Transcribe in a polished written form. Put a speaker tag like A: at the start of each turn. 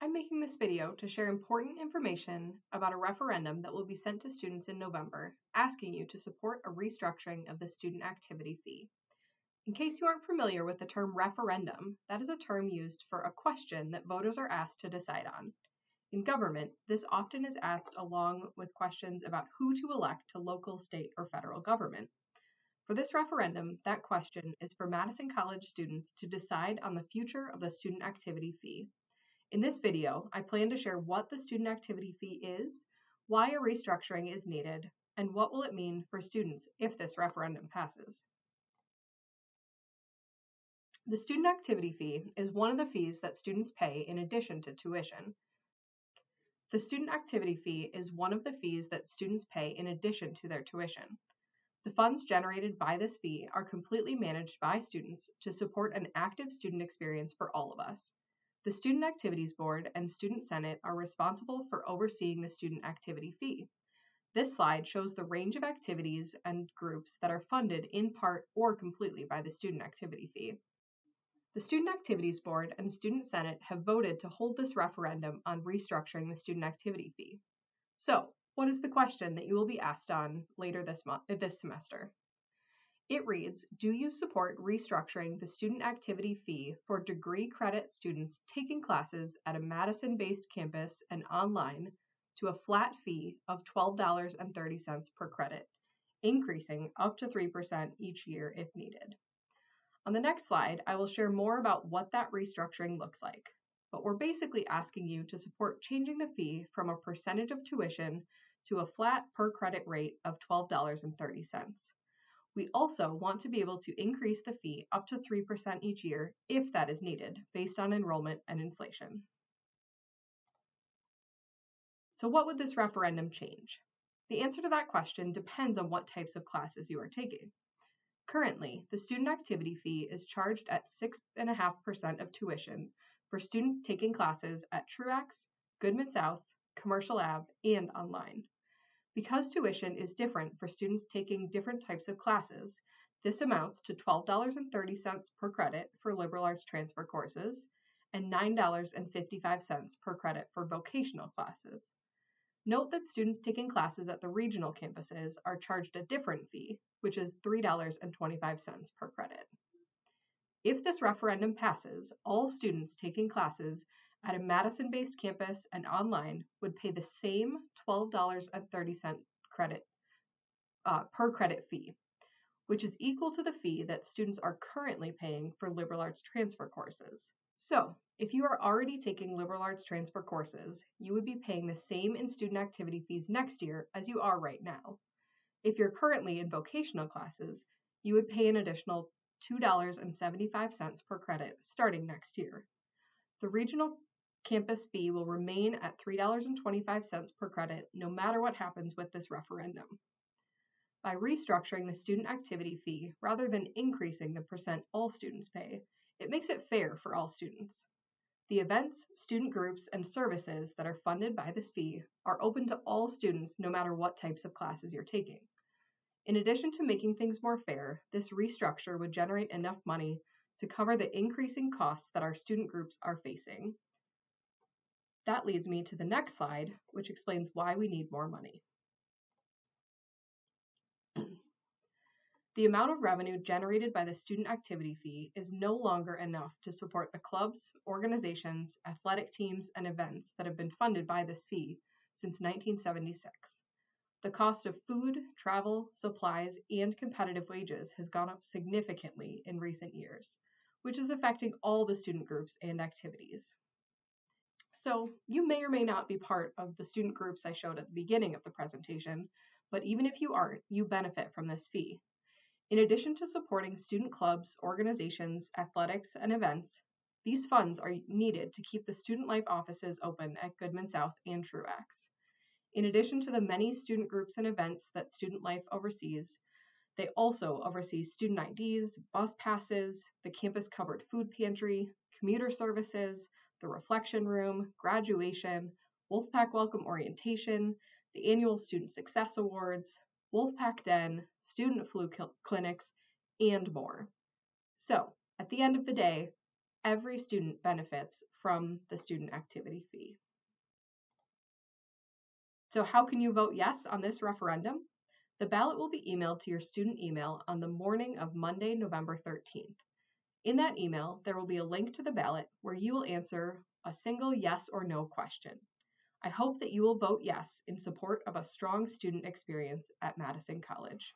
A: I'm making this video to share important information about a referendum that will be sent to students in November, asking you to support a restructuring of the student activity fee. In case you aren't familiar with the term referendum, that is a term used for a question that voters are asked to decide on. In government, this often is asked along with questions about who to elect to local, state, or federal government. For this referendum, that question is for Madison College students to decide on the future of the student activity fee. In this video, I plan to share what the student activity fee is, why a restructuring is needed, and what will it mean for students if this referendum passes. The student activity fee is one of the fees that students pay in addition to tuition. The student activity fee is one of the fees that students pay in addition to their tuition. The funds generated by this fee are completely managed by students to support an active student experience for all of us. The Student Activities Board and Student Senate are responsible for overseeing the student activity fee. This slide shows the range of activities and groups that are funded in part or completely by the student activity fee. The Student Activities Board and Student Senate have voted to hold this referendum on restructuring the student activity fee. So, what is the question that you will be asked on later this semester? It reads, do you support restructuring the student activity fee for degree credit students taking classes at a Madison-based campus and online to a flat fee of $12.30 per credit, increasing up to 3% each year if needed? On the next slide, I will share more about what that restructuring looks like, but we're basically asking you to support changing the fee from a percentage of tuition to a flat per credit rate of $12.30. We also want to be able to increase the fee up to 3% each year if that is needed, based on enrollment and inflation. So what would this referendum change? The answer to that question depends on what types of classes you are taking. Currently, the student activity fee is charged at 6.5% of tuition for students taking classes at Truax, Goodman South, Commercial Ave, and online. Because tuition is different for students taking different types of classes, this amounts to $12.30 per credit for liberal arts transfer courses and $9.55 per credit for vocational classes. Note that students taking classes at the regional campuses are charged a different fee, which is $3.25 per credit. If this referendum passes, all students taking classes at a Madison-based campus and online would pay the same $12.30 per credit fee, which is equal to the fee that students are currently paying for liberal arts transfer courses. So, if you are already taking liberal arts transfer courses, you would be paying the same in student activity fees next year as you are right now. If you're currently in vocational classes, you would pay an additional $2.75 per credit starting next year. The regional campus fee will remain at $3.25 per credit no matter what happens with this referendum. By restructuring the student activity fee rather than increasing the percent all students pay, it makes it fair for all students. The events, student groups, and services that are funded by this fee are open to all students no matter what types of classes you're taking. In addition to making things more fair, this restructure would generate enough money to cover the increasing costs that our student groups are facing. That leads me to the next slide, which explains why we need more money. The amount of revenue generated by the student activity fee is no longer enough to support the clubs, organizations, athletic teams, and events that have been funded by this fee since 1976. The cost of food, travel, supplies, and competitive wages has gone up significantly in recent years, which is affecting all the student groups and activities. So you may or may not be part of the student groups I showed at the beginning of the presentation, but even if you aren't, you benefit from this fee. In addition to supporting student clubs, organizations, athletics, and events, these funds are needed to keep the student life offices open at Goodman South and Truax. In addition to the many student groups and events that Student Life oversees, they also oversee student IDs, bus passes, the campus-covered food pantry, commuter services, the reflection room, graduation, Wolfpack Welcome Orientation, the annual Student Success Awards, Wolfpack Den, student flu clinics, and more. So, at the end of the day, every student benefits from the student activity fee. So how can you vote yes on this referendum? The ballot will be emailed to your student email on the morning of Monday, November 13th. In that email, there will be a link to the ballot where you will answer a single yes or no question. I hope that you will vote yes in support of a strong student experience at Madison College.